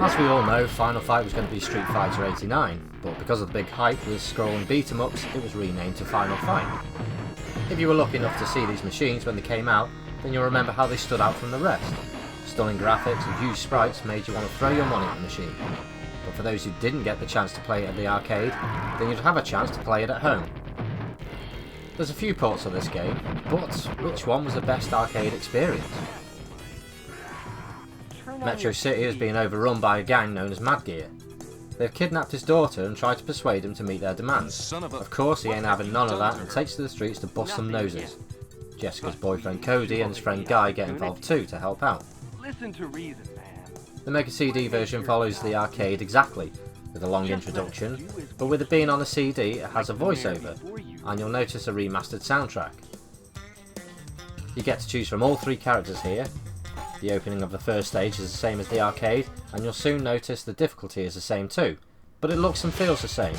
As we all know, Final Fight was going to be Street Fighter 89, but because of the big hype with scrolling beat-em-ups, it was renamed to Final Fight. If you were lucky enough to see these machines when they came out, then you'll remember how they stood out from the rest. Stunning graphics and huge sprites made you want to throw your money at the machine. But for those who didn't get the chance to play it at the arcade, then you'd have a chance to play it at home. There's a few ports of this game, but which one was the best arcade experience? Metro City has been overrun by a gang known as Mad Gear. They've kidnapped his daughter and tried to persuade him to meet their demands. Of course he ain't having none of that and takes to the streets to bust some noses. Jessica's boyfriend Cody and his friend Guy get involved too to help out. Listen to reason, man. The Mega CD version follows the arcade exactly, with a long introduction, but with it being on a CD it has a voiceover, and you'll notice a remastered soundtrack. You get to choose from all three characters here. The opening of the first stage is the same as the arcade, and you'll soon notice the difficulty is the same too, but it looks and feels the same.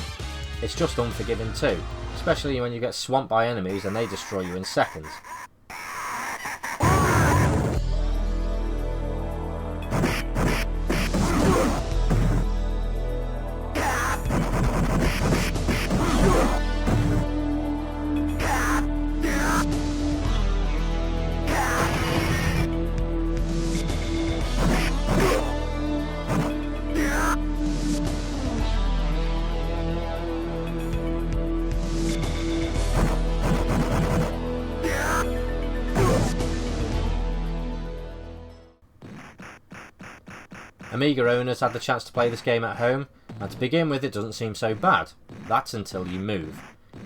It's just unforgiving too, especially when you get swamped by enemies and they destroy you in seconds. Amiga owners had the chance to play this game at home, and to begin with it doesn't seem so bad. That's until you move.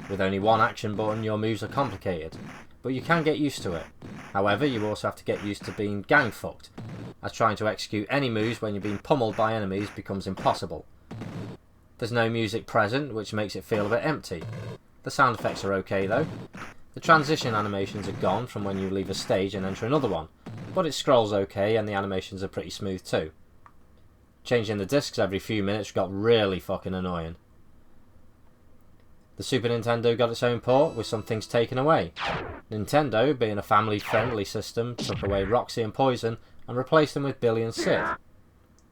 With only one action button your moves are complicated, but you can get used to it. However, you also have to get used to being gang fucked, as trying to execute any moves when you're being pummeled by enemies becomes impossible. There's no music present, which makes it feel a bit empty. The sound effects are okay though. The transition animations are gone from when you leave a stage and enter another one, but it scrolls okay and the animations are pretty smooth too. Changing the discs every few minutes got really fucking annoying. The Super Nintendo got its own port, with some things taken away. Nintendo, being a family-friendly system, took away Roxy and Poison and replaced them with Billy and Sid.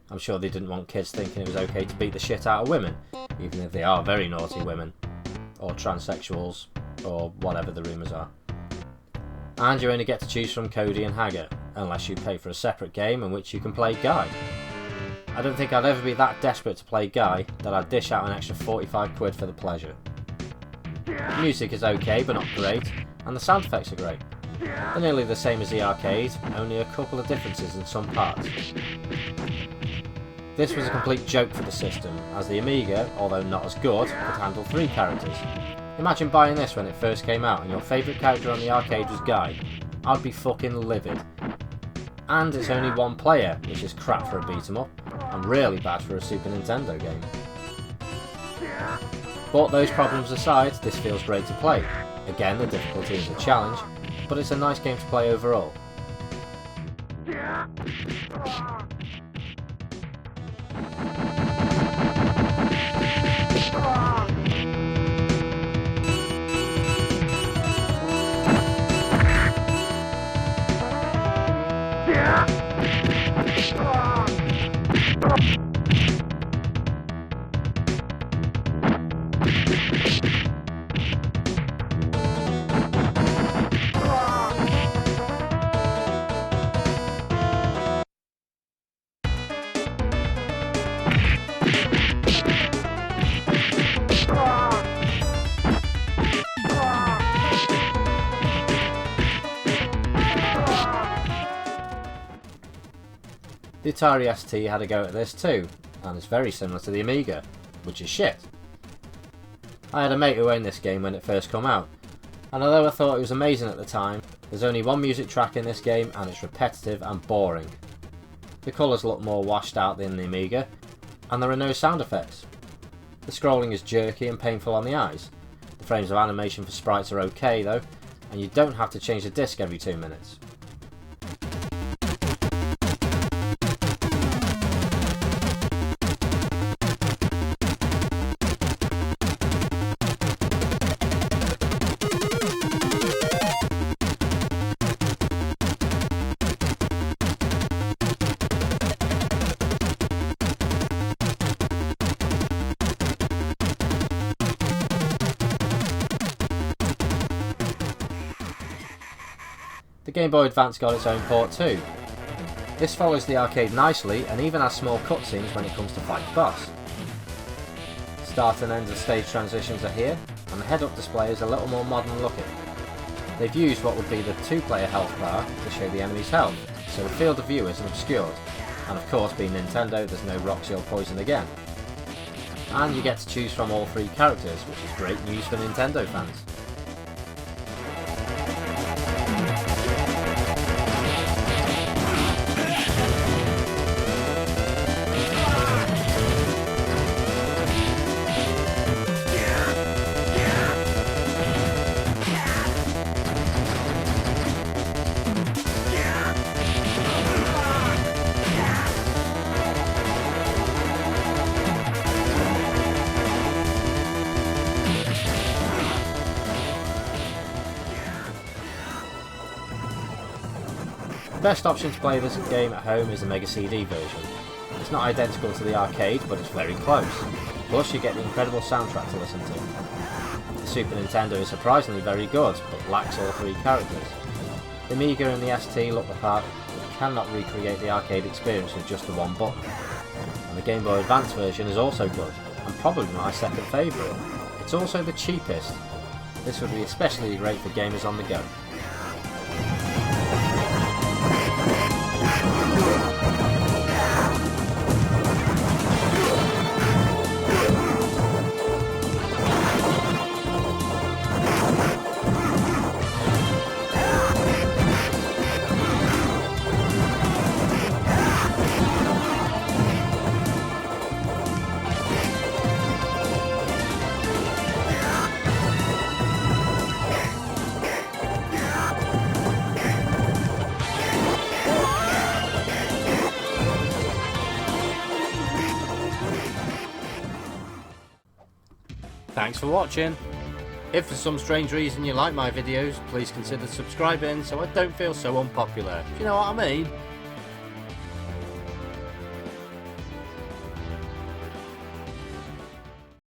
I'm sure they didn't want kids thinking it was okay to beat the shit out of women, even if they are very naughty women, or transsexuals, or whatever the rumours are. And you only get to choose from Cody and Haggart, unless you pay for a separate game in which you can play Guy. I don't think I'd ever be that desperate to play Guy that I'd dish out an extra 45 quid for the pleasure. The music is okay but not great, and the sound effects are great. They're nearly the same as the arcade, only a couple of differences in some parts. This was a complete joke for the system, as the Amiga, although not as good, could handle 3 characters. Imagine buying this when it first came out and your favourite character on the arcade was Guy. I'd be fucking livid. And it's only 1 player, which is crap for a beat 'em up, and really bad for a Super Nintendo game. But those problems aside, this feels great to play. Again, the difficulty is a challenge, but it's a nice game to play overall. The Atari ST had a go at this too, and it's very similar to the Amiga, which is shit. I had a mate who owned this game when it first came out, and although I thought it was amazing at the time, there's only 1 music track in this game and it's repetitive and boring. The colours look more washed out than the Amiga, and there are no sound effects. The scrolling is jerky and painful on the eyes. The frames of animation for sprites are okay though, and you don't have to change the disc every 2 minutes. The Game Boy Advance got its own port too. This follows the arcade nicely and even has small cutscenes when it comes to fight the boss. Start and end of stage transitions are here, and the head-up display is a little more modern looking. They've used what would be the 2-player health bar to show the enemy's health, so the field of view isn't obscured, and of course being Nintendo there's no Roxy or Poison again. And you get to choose from all 3 characters, which is great news for Nintendo fans. The best option to play this game at home is the Mega CD version. It's not identical to the arcade, but it's very close. Plus you get the incredible soundtrack to listen to. The Super Nintendo is surprisingly very good, but lacks all 3 characters. The Amiga and the ST look the part, but cannot recreate the arcade experience with just the one button. And the Game Boy Advance version is also good, and probably my second favourite. It's also the cheapest. This would be especially great for gamers on the go. Thanks for watching. If for some strange reason you like my videos, please consider subscribing so I don't feel so unpopular. Do you know what I mean?